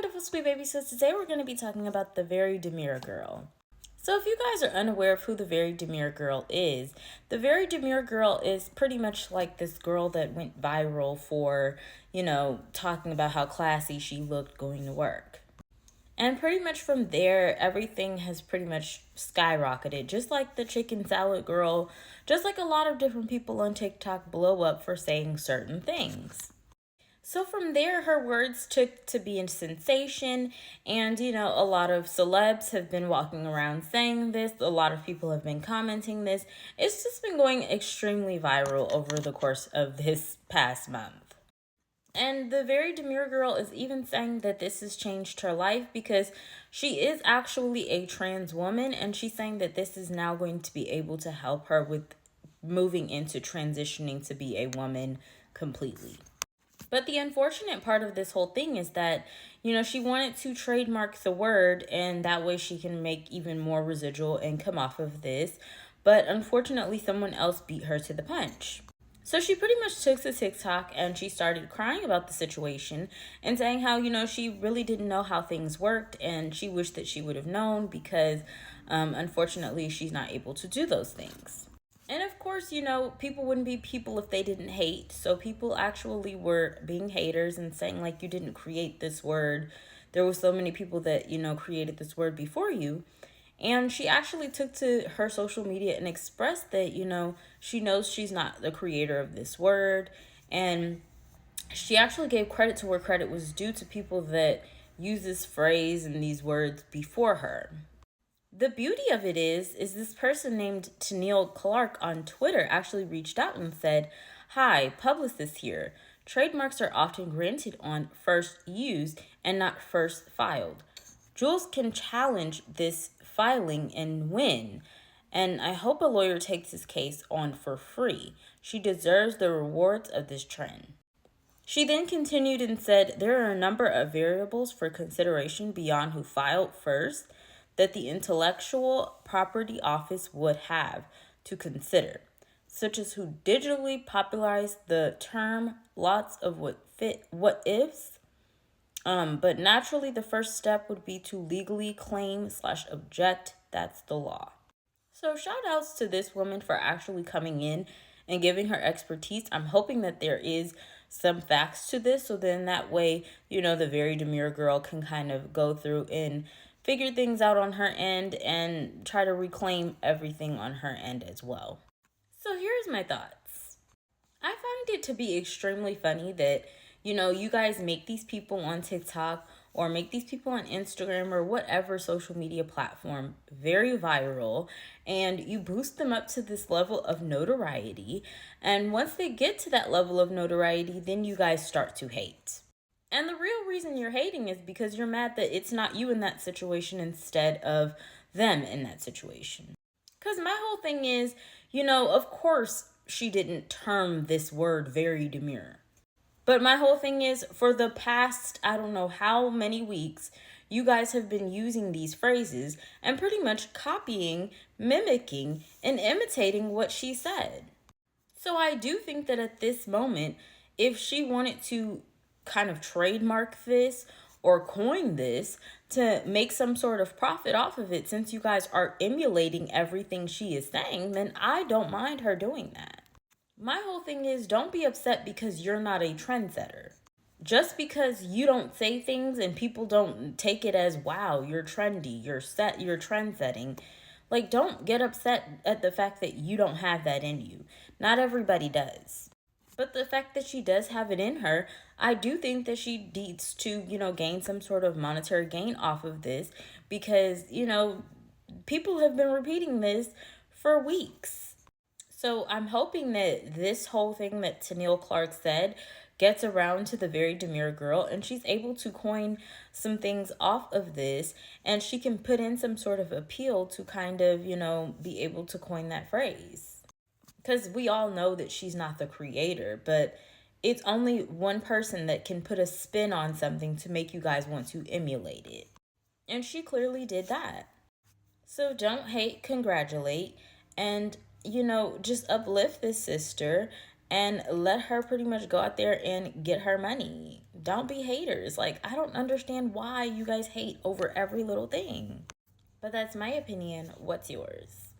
wonderful sweet baby. So today we're going to be talking about the Very Demure Girl. So if you guys are unaware of who the Very Demure Girl is, the Very Demure Girl is pretty much like this girl that went viral for, talking about how classy she looked going to work. And pretty much from there, everything has pretty much skyrocketed. Just like the chicken salad girl, just like a lot of different people on TikTok blow up for saying certain things. So from there, her words took to be a sensation, and a lot of celebs have been walking around saying this. A lot of people have been commenting this. It's just been going extremely viral over the course of this past month. And the Very Demure Girl is even saying that this has changed her life because she is actually a trans woman, and she's saying that this is now going to be able to help her with moving into transitioning to be a woman completely. But the unfortunate part of this whole thing is that, she wanted to trademark the word, and that way she can make even more residual income off of this. But unfortunately, someone else beat her to the punch. So she pretty much took to TikTok and she started crying about the situation and saying how, she really didn't know how things worked and she wished that she would have known because unfortunately she's not able to do those things. And of course, people wouldn't be people if they didn't hate. So people actually were being haters and saying like, you didn't create this word. There were so many people that, created this word before you. And she actually took to her social media and expressed that, she knows she's not the creator of this word. And she actually gave credit to where credit was due to people that use this phrase and these words before her. The beauty of it is this person named Tennille Clark on Twitter actually reached out and said, "Hi, publicist here. Trademarks are often granted on first used and not first filed. Jules can challenge this filing and win. And I hope a lawyer takes this case on for free. She deserves the rewards of this trend." She then continued and said, "There are a number of variables for consideration beyond who filed first that the Intellectual Property Office would have to consider, such as who digitally popularized the term, lots of what ifs. But naturally, the first step would be to legally claim/object. That's the law." So shout outs to this woman for actually coming in and giving her expertise. I'm hoping that there is some facts to this. So then that way, the Very Demure Girl can kind of go through and figure things out on her end and try to reclaim everything on her end as well. So here's my thoughts. I find it to be extremely funny that, you guys make these people on TikTok or make these people on Instagram or whatever social media platform very viral, and you boost them up to this level of notoriety. And once they get to that level of notoriety, then you guys start to hate. And the real reason you're hating is because you're mad that it's not you in that situation instead of them in that situation. Because my whole thing is, of course she didn't term this word very demure. But my whole thing is, for the past, I don't know how many weeks, you guys have been using these phrases and pretty much copying, mimicking, and imitating what she said. So I do think that at this moment, if she wanted to kind of trademark this or coin this to make some sort of profit off of it, since you guys are emulating everything she is saying, then I don't mind her doing that. My whole thing is, don't be upset because you're not a trendsetter. Just because you don't say things and people don't take it as, wow, you're trendy, you're trend setting. Like, don't get upset at the fact that you don't have that in you. Not everybody does. But the fact that she does have it in her, I do think that she needs to, gain some sort of monetary gain off of this because, people have been repeating this for weeks. So I'm hoping that this whole thing that Tennille Clark said gets around to the Very Demure Girl and she's able to coin some things off of this and she can put in some sort of appeal to kind of, be able to coin that phrase. Because we all know that she's not the creator, but it's only one person that can put a spin on something to make you guys want to emulate it. And she clearly did that. So don't hate, congratulate, and, just uplift this sister and let her pretty much go out there and get her money. Don't be haters. Like, I don't understand why you guys hate over every little thing. But that's my opinion. What's yours?